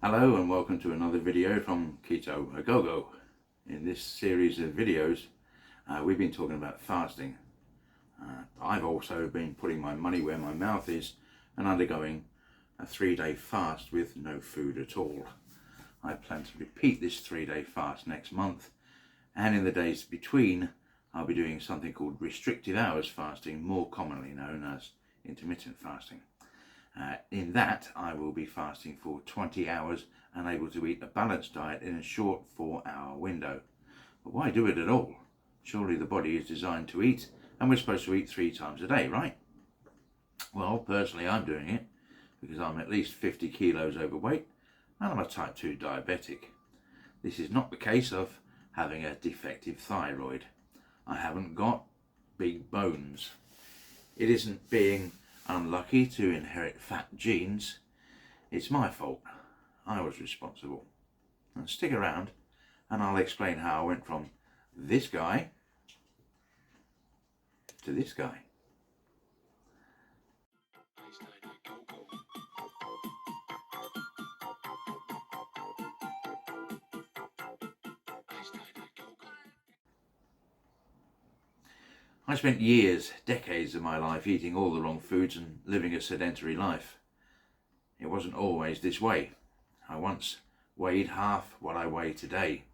Hello and welcome to another video from Keto A GoGo. In this series of videos we've been talking about fasting. I've also been putting my money where my mouth is and undergoing a 3-day fast with no food at all. I plan to repeat this 3-day fast next month, and in the days between I'll be doing something called restricted hours fasting, more commonly known as intermittent fasting. In that, I will be fasting for 20 hours and able to eat a balanced diet in a short 4-hour window. But why do it at all? Surely the body is designed to eat, and we're supposed to eat 3 times a day, right? Well, personally, I'm doing it because I'm at least 50 kilos overweight and I'm a type 2 diabetic. This is not the case of having a defective thyroid. I haven't got big bones. It isn't being unlucky to inherit fat genes. It's my fault. I was responsible. And stick around and I'll explain how I went from this guy to this guy. I spent years, decades of my life eating all the wrong foods and living a sedentary life. It wasn't always this way. I once weighed half what I weigh today.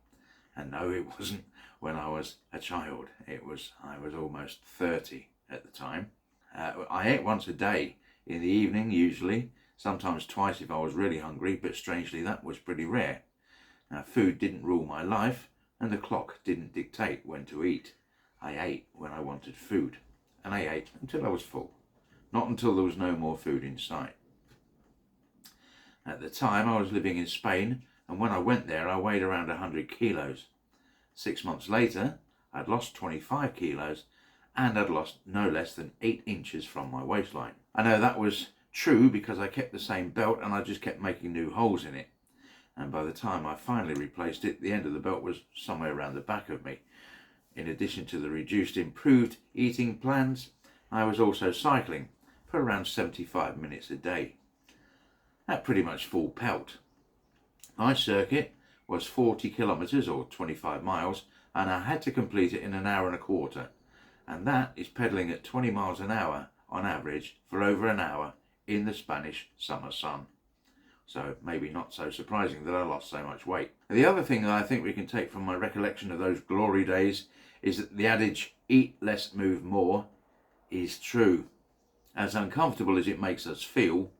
And no, it wasn't when I was a child. I was almost 30 at the time. I ate once a day in the evening, usually, sometimes twice if I was really hungry, but strangely that was pretty rare. Now, food didn't rule my life, and the clock didn't dictate when to eat. I ate when I wanted food, and I ate until I was full, not until there was no more food in sight. At the time I was living in Spain, and when I went there I weighed around 100 kilos. 6 months later I'd lost 25 kilos and I'd lost no less than 8 inches from my waistline. I know that was true because I kept the same belt and I just kept making new holes in it. And by the time I finally replaced it, the end of the belt was somewhere around the back of me. In addition to the reduced, improved eating plans, I was also cycling for around 75 minutes a day. At pretty much full pelt. My circuit was 40 kilometres or 25 miles, and I had to complete it in an hour and a quarter. And that is pedalling at 20 miles an hour on average for over an hour in the Spanish summer sun. So maybe not so surprising that I lost so much weight. The other thing that I think we can take from my recollection of those glory days is that the adage, eat less, move more, is true. As uncomfortable as it makes us feel,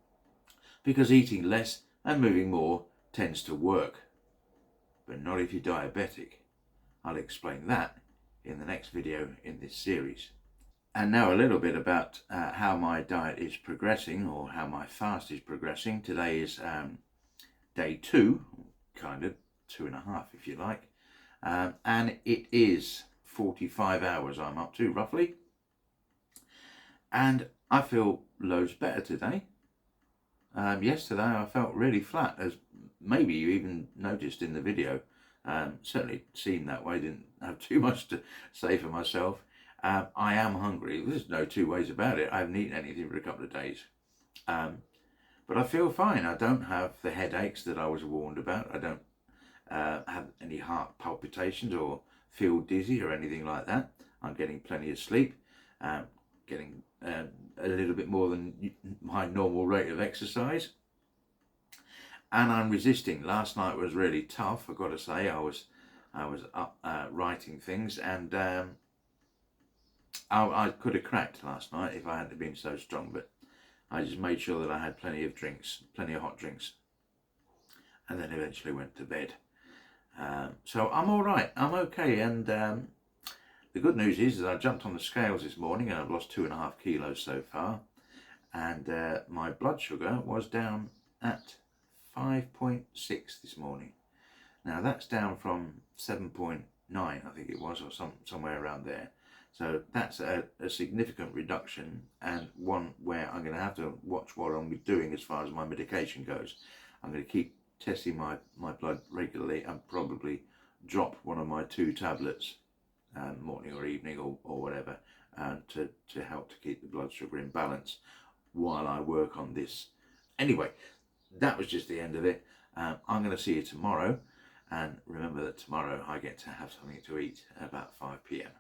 because eating less and moving more tends to work. But not if you're diabetic. I'll explain that in the next video in this series. And now a little bit about how my diet is progressing, or how my fast is progressing. Today is day 2, kind of 2.5 if you like, and it is 45 hours I'm up to roughly, and I feel loads better today. Yesterday I felt really flat, as maybe you even noticed in the video. Certainly seemed that way, didn't have too much to say for myself. I am hungry, there's no two ways about it. I haven't eaten anything for a couple of days. But I feel fine. I don't have the headaches that I was warned about. I don't have any heart palpitations or feel dizzy or anything like that. I'm getting plenty of sleep, getting a little bit more than my normal rate of exercise. And I'm resisting. Last night was really tough, I've got to say. I was up writing things, and I could have cracked last night if I hadn't been so strong, but I just made sure that I had plenty of drinks, plenty of hot drinks, and then eventually went to bed. So I'm all right, I'm okay, and the good news is that I jumped on the scales this morning and I've lost 2.5 kilos so far, and my blood sugar was down at 5.6 this morning. Now that's down from 7.9 I think it was, or somewhere around there. So that's a significant reduction, and one where I'm going to have to watch what I'm doing as far as my medication goes. I'm going to keep testing my blood regularly and probably drop one of my 2 tablets morning or evening or whatever to help to keep the blood sugar in balance while I work on this. Anyway, that was just the end of it. I'm going to see you tomorrow, and remember that tomorrow I get to have something to eat at about 5 p.m.